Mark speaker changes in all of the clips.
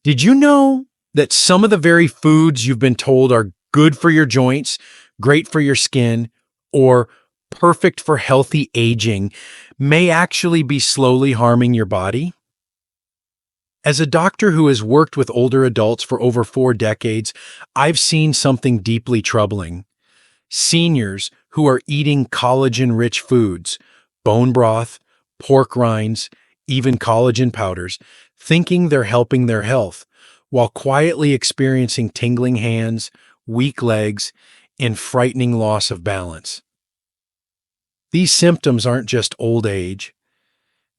Speaker 1: Did you know that some of the very foods you've been told are good for your joints, great for your skin, or perfect for healthy aging may actually be slowly harming your body? As a doctor who has worked with older adults for over 4 decades, I've seen something deeply troubling. Seniors who are eating collagen-rich foods, bone broth, pork rinds, even collagen powders, thinking they're helping their health, while quietly experiencing tingling hands, weak legs, and frightening loss of balance. These symptoms aren't just old age.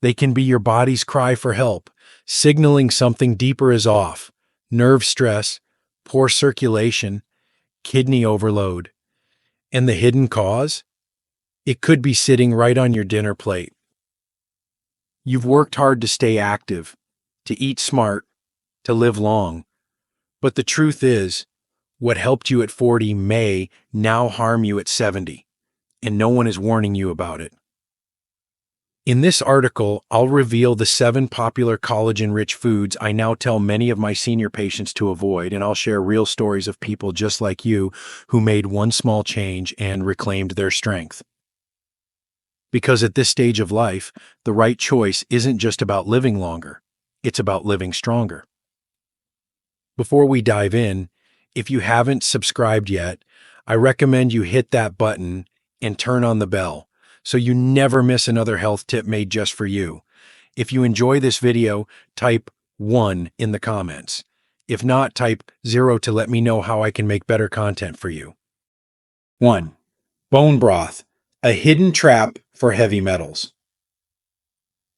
Speaker 1: They can be your body's cry for help, signaling something deeper is off: nerve stress, poor circulation, kidney overload. And the hidden cause? It could be sitting right on your dinner plate. You've worked hard to stay active, to eat smart, to live long. But the truth is, what helped you at 40 may now harm you at 70, and no one is warning you about it. In this article, I'll reveal the 7 popular collagen-rich foods I now tell many of my senior patients to avoid, and I'll share real stories of people just like you who made one small change and reclaimed their strength. Because at this stage of life, the right choice isn't just about living longer, it's about living stronger. Before we dive in, if you haven't subscribed yet, I recommend you hit that button and turn on the bell so you never miss another health tip made just for you. If you enjoy this video, type 1 in the comments. If not, type 0 to let me know how I can make better content for you. 1. Bone broth, a hidden trap for heavy metals.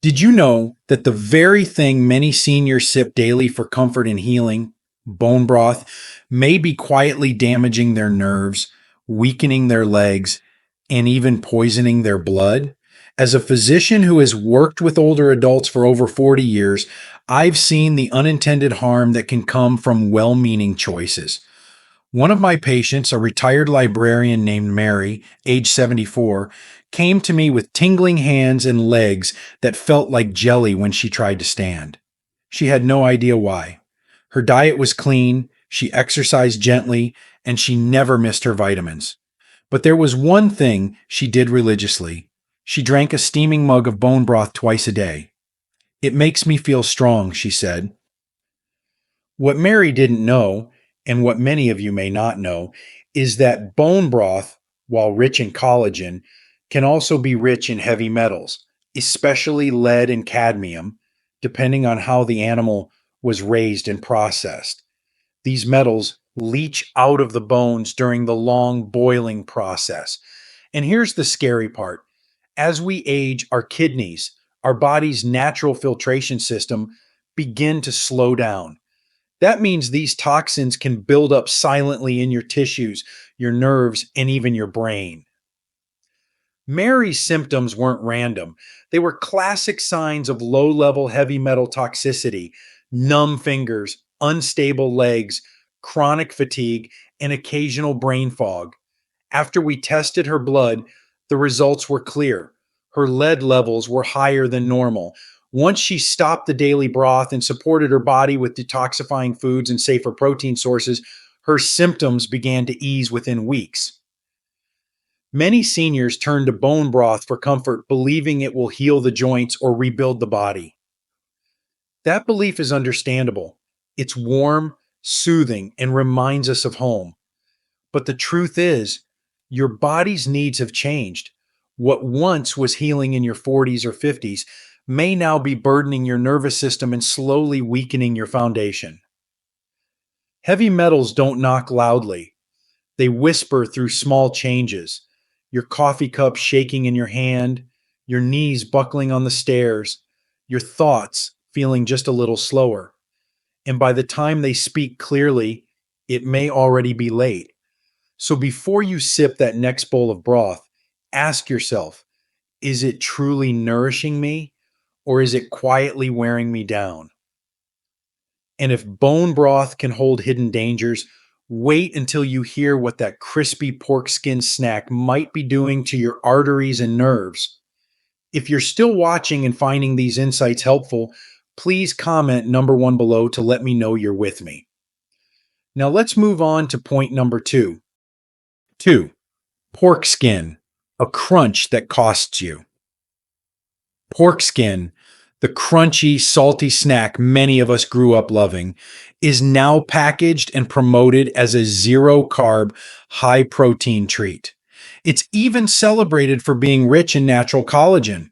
Speaker 1: Did you know that the very thing many seniors sip daily for comfort and healing, bone broth, may be quietly damaging their nerves, weakening their legs, and even poisoning their blood? As a physician who has worked with older adults for over 40 years, I've seen the unintended harm that can come from well-meaning choices. One of my patients, a retired librarian named Mary, age 74, came to me with tingling hands and legs that felt like jelly when she tried to stand. She had no idea why. Her diet was clean, she exercised gently, and she never missed her vitamins. But there was one thing she did religiously. She drank a steaming mug of bone broth twice a day. "It makes me feel strong," she said. What Mary didn't know, and what many of you may not know, is that bone broth, while rich in collagen, can also be rich in heavy metals, especially lead and cadmium, depending on how the animal was raised and processed. These metals leach out of the bones during the long boiling process. And here's the scary part. As we age, our kidneys, our body's natural filtration system, begin to slow down. That means these toxins can build up silently in your tissues, your nerves, and even your brain. Mary's symptoms weren't random. They were classic signs of low-level heavy metal toxicity: numb fingers, unstable legs, chronic fatigue, and occasional brain fog. After we tested her blood, the results were clear. Her lead levels were higher than normal. Once she stopped the daily broth and supported her body with detoxifying foods and safer protein sources, her symptoms began to ease within weeks. Many seniors turn to bone broth for comfort, believing it will heal the joints or rebuild the body. That belief is understandable. It's warm, soothing, and reminds us of home. But the truth is, your body's needs have changed. What once was healing in your 40s or 50s may now be burdening your nervous system and slowly weakening your foundation. Heavy metals don't knock loudly. They whisper through small changes: your coffee cup shaking in your hand, your knees buckling on the stairs, your thoughts feeling just a little slower. And by the time they speak clearly, it may already be late. So before you sip that next bowl of broth, ask yourself, is it truly nourishing me, or is it quietly wearing me down? And if bone broth can hold hidden dangers, wait until you hear what that crispy pork skin snack might be doing to your arteries and nerves. If you're still watching and finding these insights helpful, please comment number 1 below to let me know you're with me. Now let's move on to point number 2. 2. Pork skin, a crunch that costs you. Pork skin, the crunchy, salty snack many of us grew up loving, is now packaged and promoted as a zero-carb, high-protein treat. It's even celebrated for being rich in natural collagen.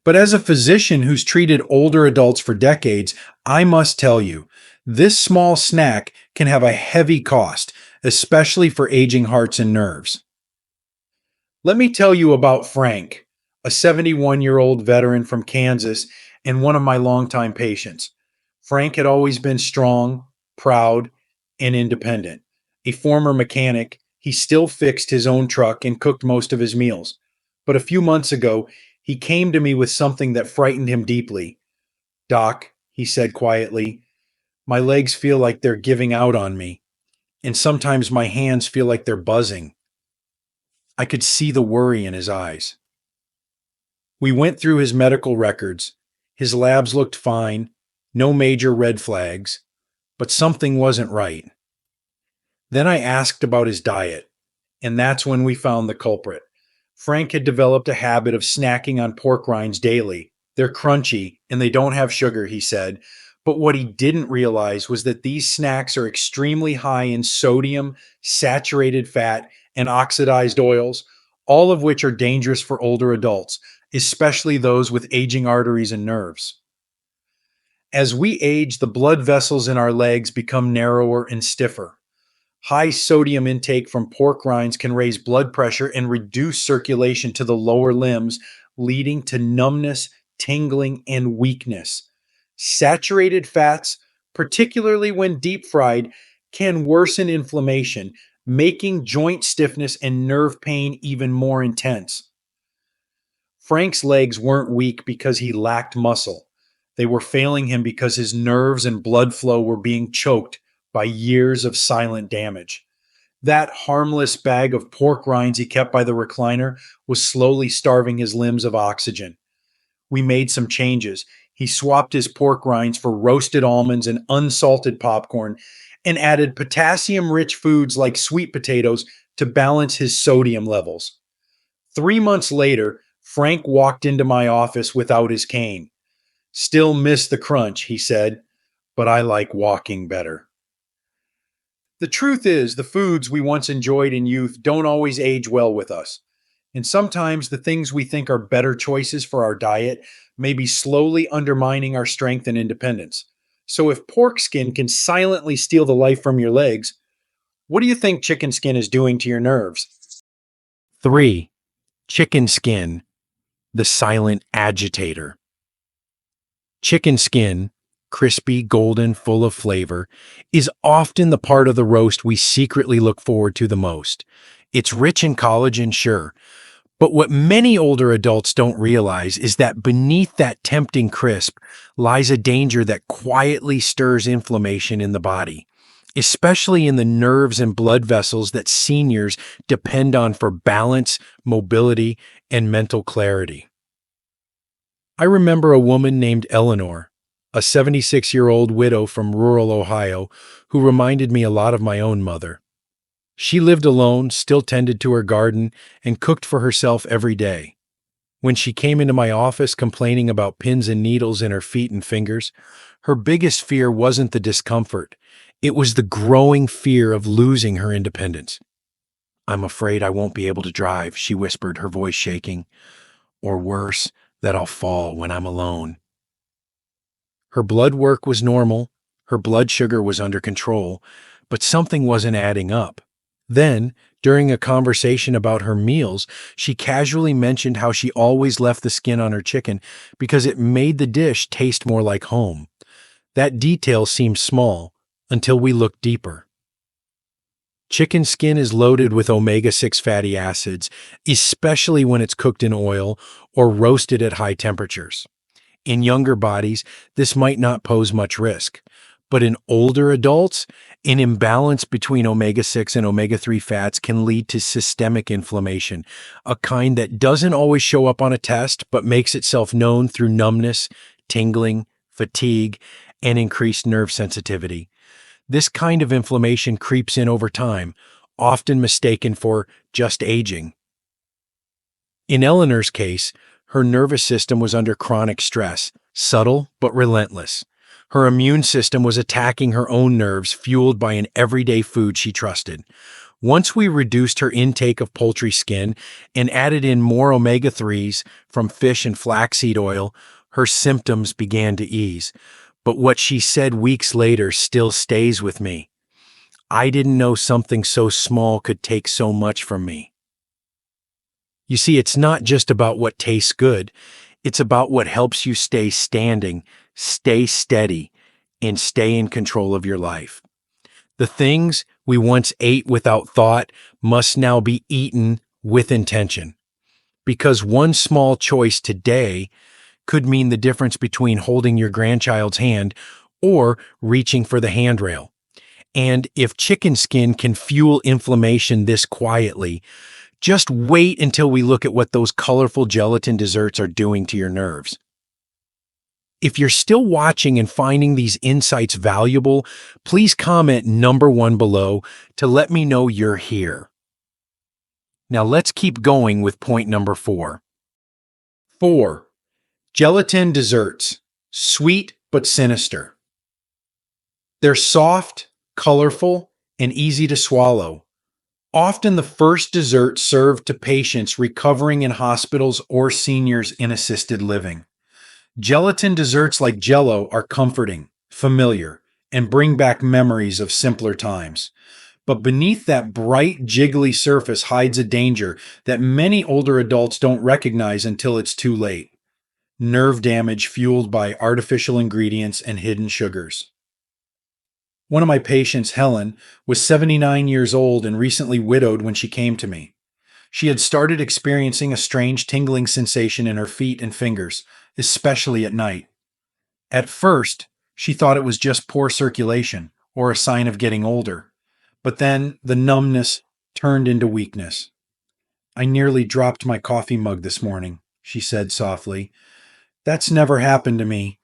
Speaker 1: But as a physician who's treated older adults for decades, I must tell you, this small snack can have a heavy cost, especially for aging hearts and nerves. Let me tell you about Frank, a 71-year-old veteran from Kansas and one of my longtime patients. Frank had always been strong, proud, and independent. A former mechanic, he still fixed his own truck and cooked most of his meals. But a few months ago, he came to me with something that frightened him deeply. "Doc," he said quietly, "my legs feel like they're giving out on me, and sometimes my hands feel like they're buzzing." I could see the worry in his eyes. We went through his medical records. His labs looked fine, no major red flags, but something wasn't right. Then I asked about his diet, and that's when we found the culprit. Frank had developed a habit of snacking on pork rinds daily. "They're crunchy, and they don't have sugar," he said. But what he didn't realize was that these snacks are extremely high in sodium, saturated fat, and oxidized oils, all of which are dangerous for older adults, especially those with aging arteries and nerves. As we age, the blood vessels in our legs become narrower and stiffer. High sodium intake from pork rinds can raise blood pressure and reduce circulation to the lower limbs, leading to numbness, tingling, and weakness. Saturated fats, particularly when deep fried, can worsen inflammation, making joint stiffness and nerve pain even more intense. Frank's legs weren't weak because he lacked muscle. They were failing him because his nerves and blood flow were being choked by years of silent damage. That harmless bag of pork rinds he kept by the recliner was slowly starving his limbs of oxygen. We made some changes. He swapped his pork rinds for roasted almonds and unsalted popcorn and added potassium-rich foods like sweet potatoes to balance his sodium levels. 3 months later, Frank walked into my office without his cane. "Still miss the crunch," he said, "but I like walking better." The truth is, the foods we once enjoyed in youth don't always age well with us. And sometimes the things we think are better choices for our diet may be slowly undermining our strength and independence. So if pork skin can silently steal the life from your legs, what do you think chicken skin is doing to your nerves? 3. Chicken skin, the silent agitator. Chicken skin, crispy, golden, full of flavor, is often the part of the roast we secretly look forward to the most. It's rich in collagen, sure, but what many older adults don't realize is that beneath that tempting crisp lies a danger that quietly stirs inflammation in the body, especially in the nerves and blood vessels that seniors depend on for balance, mobility, and mental clarity. I remember a woman named Eleanor, a 76-year-old widow from rural Ohio, who reminded me a lot of my own mother. She lived alone, still tended to her garden, and cooked for herself every day. When she came into my office complaining about pins and needles in her feet and fingers, her biggest fear wasn't the discomfort. It was the growing fear of losing her independence. "I'm afraid I won't be able to drive," she whispered, her voice shaking. "Or worse, that I'll fall when I'm alone." Her blood work was normal, her blood sugar was under control, but something wasn't adding up. Then, during a conversation about her meals, she casually mentioned how she always left the skin on her chicken because it made the dish taste more like home. That detail seemed small until we looked deeper. Chicken skin is loaded with omega-6 fatty acids, especially when it's cooked in oil or roasted at high temperatures. In younger bodies, this might not pose much risk, but in older adults, an imbalance between omega-6 and omega-3 fats can lead to systemic inflammation, a kind that doesn't always show up on a test but makes itself known through numbness, tingling, fatigue, and increased nerve sensitivity. This kind of inflammation creeps in over time, often mistaken for just aging. In Eleanor's case, her nervous system was under chronic stress, subtle but relentless. Her immune system was attacking her own nerves, fueled by an everyday food she trusted. Once we reduced her intake of poultry skin and added in more omega-3s from fish and flaxseed oil, her symptoms began to ease. But what she said weeks later still stays with me. I didn't know something so small could take so much from me. You see, it's not just about what tastes good. It's about what helps you stay standing, stay steady, and stay in control of your life. The things we once ate without thought must now be eaten with intention. Because one small choice today could mean the difference between holding your grandchild's hand or reaching for the handrail. And if chicken skin can fuel inflammation this quietly, just wait until we look at what those colorful gelatin desserts are doing to your nerves. If you're still watching and finding these insights valuable, please comment number 1 below to let me know you're here. Now let's keep going with point number 4. 4. Gelatin desserts. Sweet but sinister. They're soft, colorful, and easy to swallow. Often the first dessert served to patients recovering in hospitals or seniors in assisted living. Gelatin desserts like Jell-O are comforting, familiar, and bring back memories of simpler times. But beneath that bright, jiggly surface hides a danger that many older adults don't recognize until it's too late. Nerve damage fueled by artificial ingredients and hidden sugars. One of my patients, Helen, was 79 years old and recently widowed when she came to me. She had started experiencing a strange tingling sensation in her feet and fingers, especially at night. At first, she thought it was just poor circulation or a sign of getting older, but then the numbness turned into weakness. "I nearly dropped my coffee mug this morning," she said softly. "That's never happened to me."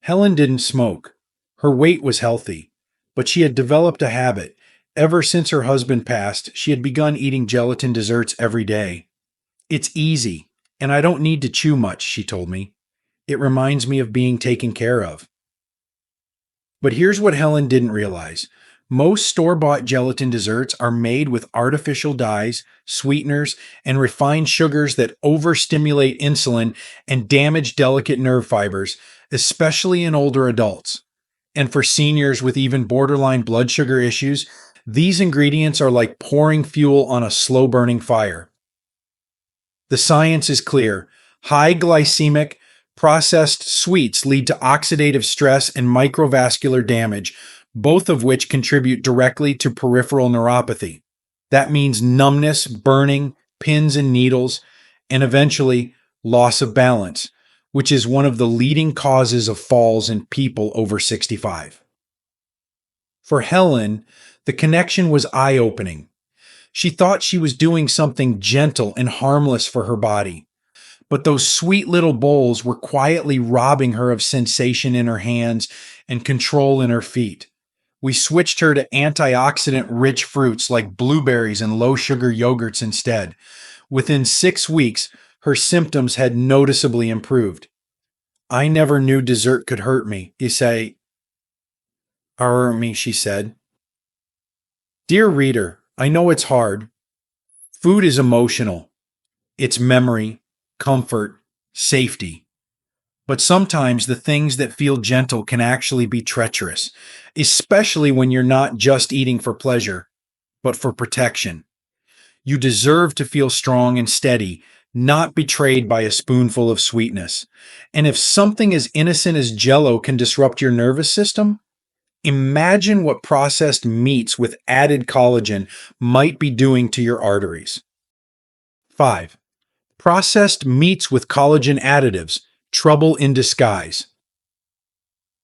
Speaker 1: Helen didn't smoke. Her weight was healthy, but she had developed a habit. Ever since her husband passed, she had begun eating gelatin desserts every day. "It's easy, and I don't need to chew much," she told me. "It reminds me of being taken care of." But here's what Helen didn't realize. Most store-bought gelatin desserts are made with artificial dyes, sweeteners, and refined sugars that overstimulate insulin and damage delicate nerve fibers, especially in older adults. And for seniors with even borderline blood sugar issues, these ingredients are like pouring fuel on a slow-burning fire. The science is clear. High glycemic, processed sweets lead to oxidative stress and microvascular damage, both of which contribute directly to peripheral neuropathy. That means numbness, burning, pins and needles, and eventually loss of balance, which is one of the leading causes of falls in people over 65. For Helen, the connection was eye-opening. She thought she was doing something gentle and harmless for her body, but those sweet little bowls were quietly robbing her of sensation in her hands and control in her feet. We switched her to antioxidant-rich fruits like blueberries and low-sugar yogurts instead. Within 6 weeks, her symptoms had noticeably improved. "I never knew dessert could hurt me," she said. Dear reader, I know it's hard. Food is emotional. It's memory, comfort, safety. But sometimes the things that feel gentle can actually be treacherous, especially when you're not just eating for pleasure, but for protection. You deserve to feel strong and steady, not betrayed by a spoonful of sweetness. And if something as innocent as Jell-O can disrupt your nervous system, imagine what processed meats with added collagen might be doing to your arteries. 5. Processed meats with collagen additives, trouble in disguise.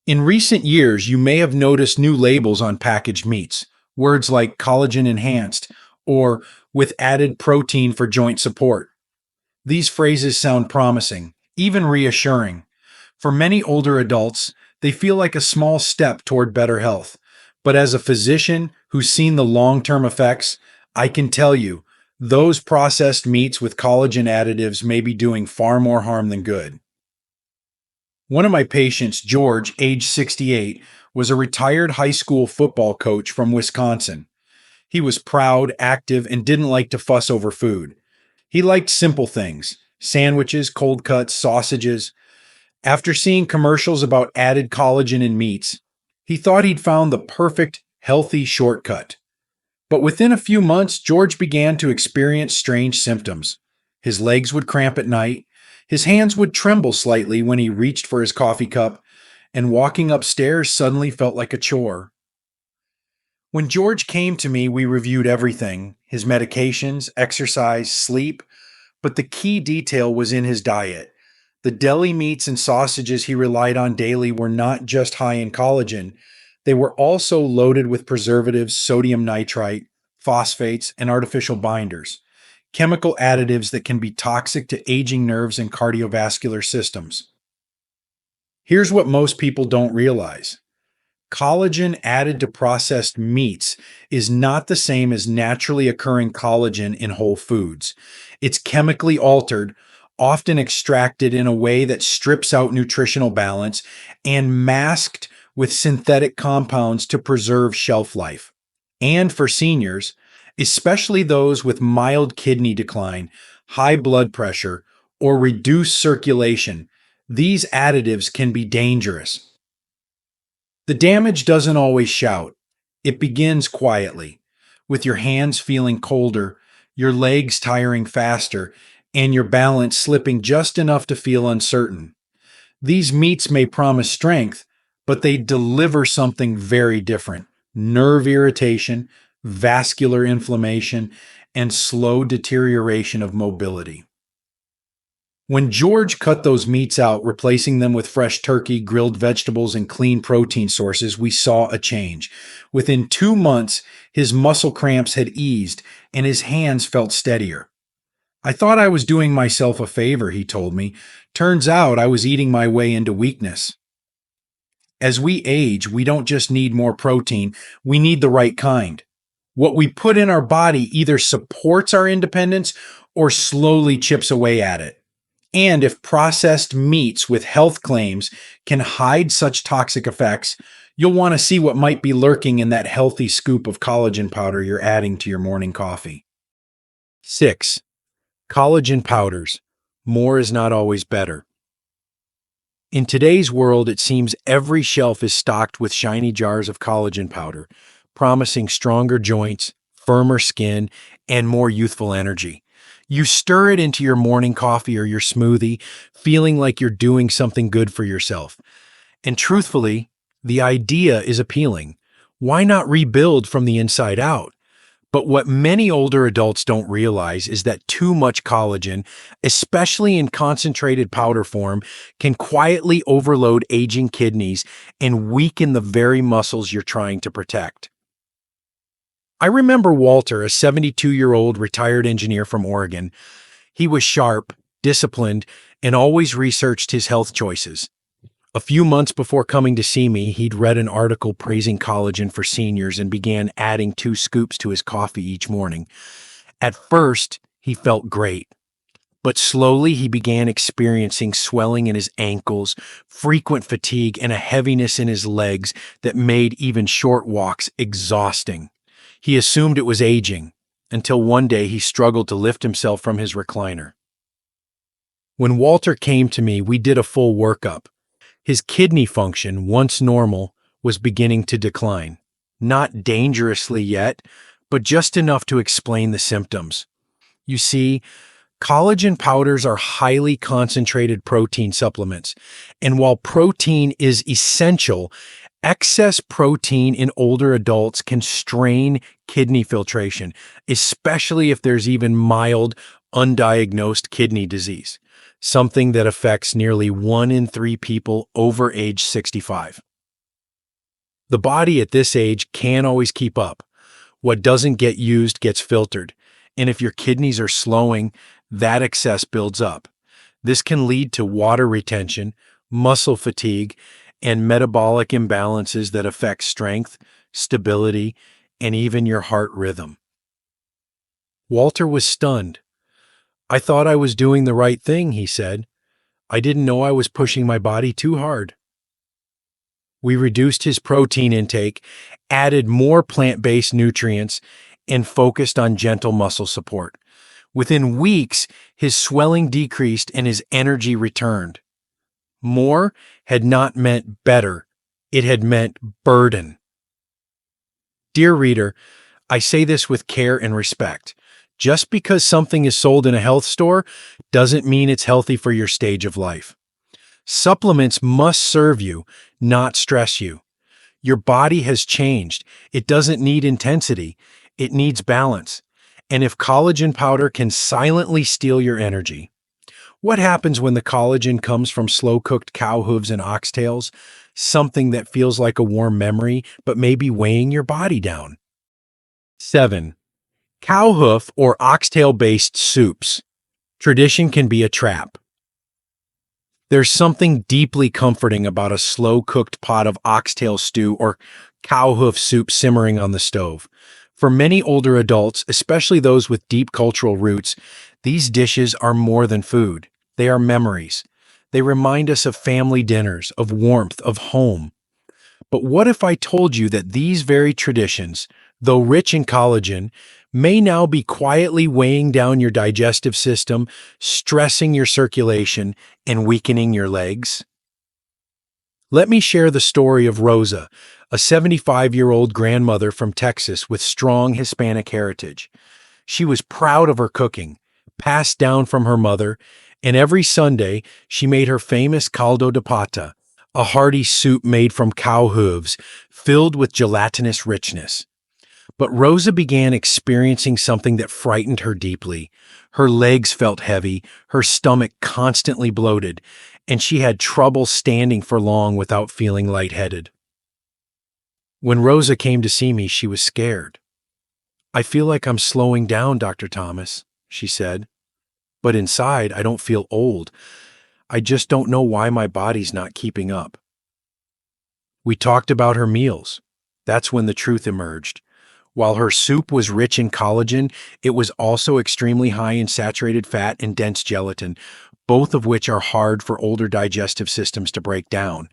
Speaker 1: In recent years, you may have noticed new labels on packaged meats, words like collagen enhanced or with added protein for joint support. These phrases sound promising, even reassuring. For many older adults, they feel like a small step toward better health. But as a physician who's seen the long-term effects, I can tell you, those processed meats with collagen additives may be doing far more harm than good. One of my patients, George, age 68, was a retired high school football coach from Wisconsin. He was proud, active, and didn't like to fuss over food. He liked simple things: sandwiches, cold cuts, sausages. After seeing commercials about added collagen in meats, he thought he'd found the perfect, healthy shortcut. But within a few months, George began to experience strange symptoms. His legs would cramp at night, his hands would tremble slightly when he reached for his coffee cup, and walking upstairs suddenly felt like a chore. When George came to me, we reviewed everything: his medications, exercise, sleep, but the key detail was in his diet. The deli meats and sausages he relied on daily were not just high in collagen, they were also loaded with preservatives, sodium nitrite, phosphates, and artificial binders, chemical additives that can be toxic to aging nerves and cardiovascular systems. Here's what most people don't realize: collagen added to processed meats is not the same as naturally occurring collagen in whole foods. It's chemically altered, often extracted in a way that strips out nutritional balance, and masked with synthetic compounds to preserve shelf life. And for seniors, especially those with mild kidney decline, high blood pressure, or reduced circulation, these additives can be dangerous. The damage doesn't always shout. It begins quietly, with your hands feeling colder, your legs tiring faster, and your balance slipping just enough to feel uncertain. These meats may promise strength, but they deliver something very different: nerve irritation, vascular inflammation, and slow deterioration of mobility. When George cut those meats out, replacing them with fresh turkey, grilled vegetables, and clean protein sources, we saw a change. Within 2 months, his muscle cramps had eased and his hands felt steadier. I thought I was doing myself a favor, he told me. Turns out I was eating my way into weakness. As we age, we don't just need more protein, we need the right kind. What we put in our body either supports our independence or slowly chips away at it. And if processed meats with health claims can hide such toxic effects, you'll want to see what might be lurking in that healthy scoop of collagen powder you're adding to your morning coffee. 6. Collagen powders. More is not always better. In today's world, it seems every shelf is stocked with shiny jars of collagen powder, promising stronger joints, firmer skin, and more youthful energy. You stir it into your morning coffee or your smoothie, feeling like you're doing something good for yourself. And truthfully, the idea is appealing. Why not rebuild from the inside out? But what many older adults don't realize is that too much collagen, especially in concentrated powder form, can quietly overload aging kidneys and weaken the very muscles you're trying to protect. I remember Walter, a 72-year-old retired engineer from Oregon. He was sharp, disciplined, and always researched his health choices. A few months before coming to see me, he'd read an article praising collagen for seniors and began adding 2 scoops to his coffee each morning. At first, he felt great, but slowly he began experiencing swelling in his ankles, frequent fatigue, and a heaviness in his legs that made even short walks exhausting. He assumed it was aging, until one day he struggled to lift himself from his recliner. When Walter came to me, we did a full workup. His kidney function, once normal, was beginning to decline. Not dangerously yet, but just enough to explain the symptoms. You see, collagen powders are highly concentrated protein supplements, and while protein is essential, excess protein in older adults can strain kidney filtration, especially if there's even mild, undiagnosed kidney disease, something that affects nearly 1 in 3 people over age 65. The body at this age can't always keep up. What doesn't get used gets filtered, and if your kidneys are slowing, that excess builds up. This can lead to water retention, muscle fatigue, and metabolic imbalances that affect strength, stability, and even your heart rhythm. Walter was stunned. I thought I was doing the right thing, he said. I didn't know I was pushing my body too hard. We reduced his protein intake, added more plant-based nutrients, and focused on gentle muscle support. Within weeks, his swelling decreased and his energy returned. More had not meant better, it had meant burden. Dear reader, I say this with care and respect. Just because something is sold in a health store doesn't mean it's healthy for your stage of life. Supplements must serve you, not stress you. Your body has changed. It doesn't need intensity. It needs balance. And if collagen powder can silently steal your energy, what happens when the collagen comes from slow-cooked cow hooves and oxtails? Something that feels like a warm memory, but may be weighing your body down. 7. Cow hoof or oxtail-based soups. Tradition can be a trap. There's something deeply comforting about a slow-cooked pot of oxtail stew or cow hoof soup simmering on the stove. For many older adults, especially those with deep cultural roots, these dishes are more than food. They are memories. They remind us of family dinners, of warmth, of home. But what if I told you that these very traditions, though rich in collagen, may now be quietly weighing down your digestive system, stressing your circulation, and weakening your legs? Let me share the story of Rosa, a 75-year-old grandmother from Texas with strong Hispanic heritage. She was proud of her cooking, passed down from her mother, and every Sunday she made her famous caldo de pata, a hearty soup made from cow hooves, filled with gelatinous richness. But Rosa began experiencing something that frightened her deeply. Her legs felt heavy, her stomach constantly bloated, and she had trouble standing for long without feeling lightheaded. When Rosa came to see me, she was scared. "I feel like I'm slowing down, Dr. Thomas," she said. "But inside, I don't feel old. I just don't know why my body's not keeping up." We talked about her meals. That's when the truth emerged. While her soup was rich in collagen, it was also extremely high in saturated fat and dense gelatin, both of which are hard for older digestive systems to break down.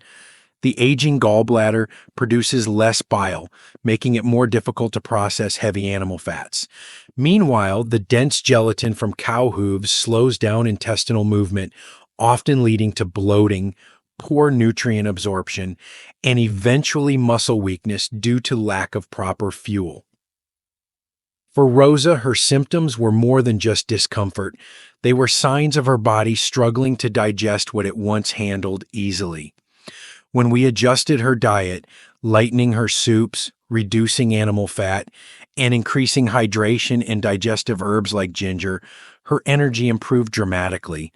Speaker 1: The aging gallbladder produces less bile, making it more difficult to process heavy animal fats. Meanwhile, the dense gelatin from cow hooves slows down intestinal movement, often leading to bloating, poor nutrient absorption, and eventually muscle weakness due to lack of proper fuel. For Rosa, her symptoms were more than just discomfort. They were signs of her body struggling to digest what it once handled easily. When we adjusted her diet, lightening her soups, reducing animal fat, and increasing hydration and digestive herbs like ginger, her energy improved dramatically.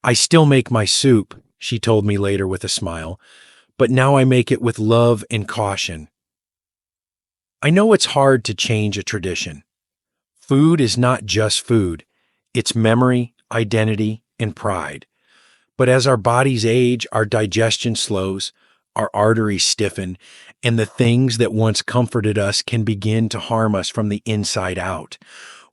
Speaker 1: "I still make my soup," she told me later with a smile, "but now I make it with love and caution." I know it's hard to change a tradition. Food is not just food. It's memory, identity, and pride. But as our bodies age, our digestion slows, our arteries stiffen, and the things that once comforted us can begin to harm us from the inside out.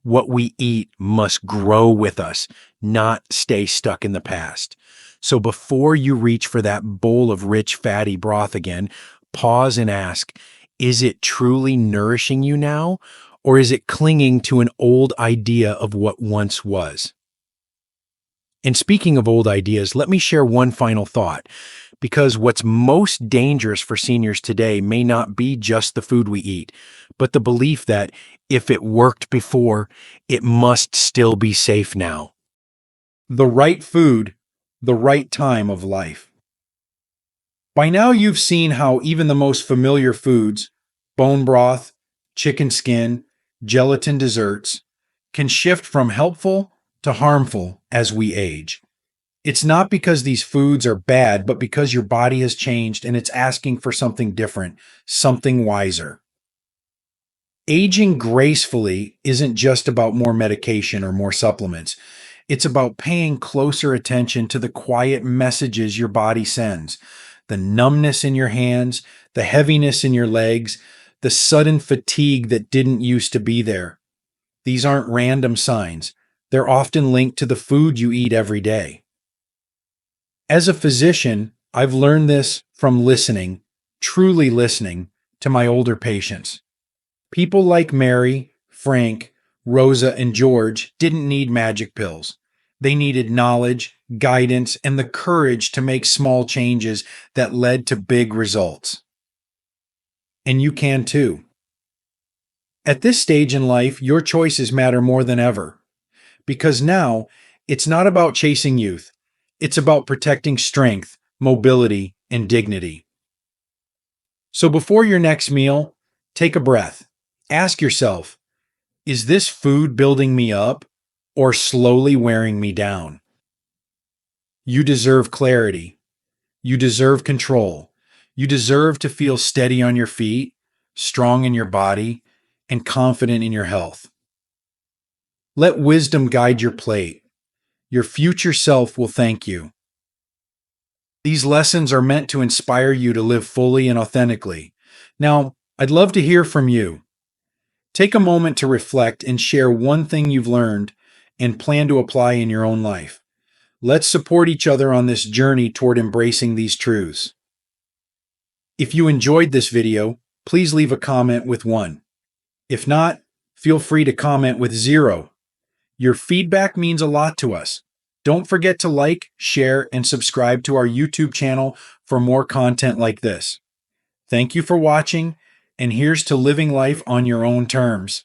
Speaker 1: What we eat must grow with us, not stay stuck in the past. So before you reach for that bowl of rich, fatty broth again, pause and ask, is it truly nourishing you now, or is it clinging to an old idea of what once was? And speaking of old ideas, let me share one final thought, because what's most dangerous for seniors today may not be just the food we eat, but the belief that if it worked before, it must still be safe now. The right food, the right time of life. By now you've seen how even the most familiar foods, bone broth, chicken skin, gelatin desserts, can shift from helpful to harmful as we age. It's not because these foods are bad, but because your body has changed and it's asking for something different, something wiser. Aging gracefully isn't just about more medication or more supplements. It's about paying closer attention to the quiet messages your body sends, the numbness in your hands, the heaviness in your legs, the sudden fatigue that didn't used to be there. These aren't random signs. They're often linked to the food you eat every day. As a physician, I've learned this from listening, truly listening, to my older patients. People like Mary, Frank, Rosa, and George didn't need magic pills. They needed knowledge, guidance, and the courage to make small changes that led to big results. And you can too. At this stage in life, your choices matter more than ever. Because now, it's not about chasing youth. It's about protecting strength, mobility, and dignity. So before your next meal, take a breath. Ask yourself, is this food building me up or slowly wearing me down? You deserve clarity. You deserve control. You deserve to feel steady on your feet, strong in your body, and confident in your health. Let wisdom guide your plate. Your future self will thank you. These lessons are meant to inspire you to live fully and authentically. Now, I'd love to hear from you. Take a moment to reflect and share one thing you've learned and plan to apply in your own life. Let's support each other on this journey toward embracing these truths. If you enjoyed this video, please leave a comment with 1. If not, feel free to comment with 0. Your feedback means a lot to us. Don't forget to like, share, and subscribe to our YouTube channel for more content like this. Thank you for watching, and here's to living life on your own terms.